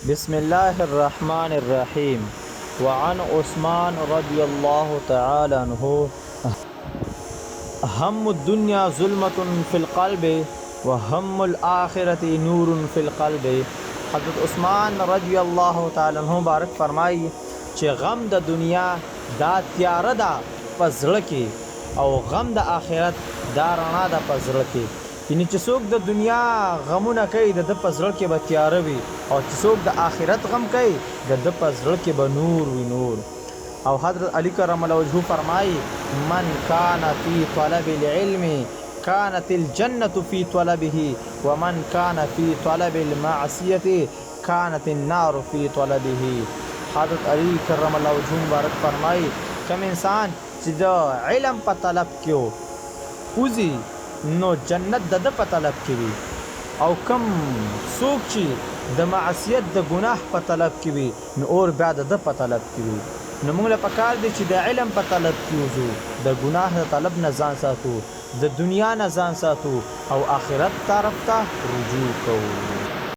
بسم الله الرحمن الرحيم. وعن عثمان رضي الله تعالى عنه: هم الدنيا ظلمة في القلب وهم الآخرة نور في القلب. حضرت عثمان رضی الله تعالی عنہ مبارک فرمایي چې غم د دنیا دا تیاره ده په زړه کې او غم د آخرت دا رڼا ده په زړه کې. یعنی چې څوک د دنیا غمونه کوي د ده په زړه کې به تیاره وي، او چې څوک د آخرت غم کوي د ده په زړه کې به نور وي نور. او حضرت علی کرم الله وجهه فرمایي: من کان فی طلب العلم كانت الجنة في طلبه ومن كان في طلب المعصية كانت النار في طلبه. حضرت علی کرم الله وجهه مبارک فرمایي کوم انسان چې د علم په طلب کې وځي نو جنت د ده په طلب کې وي، او کم څوک چې د معصیت د ګناه په طلب کې وي نو اور بیا د ده په طلب کې وي. نو موږ له پکار دی چې د علم په طلب کې وځو، د ګناه د طلب نه ځان ساتو، د دنیا نه ځان ساتو او آخرت طرف ته رجوع کوو.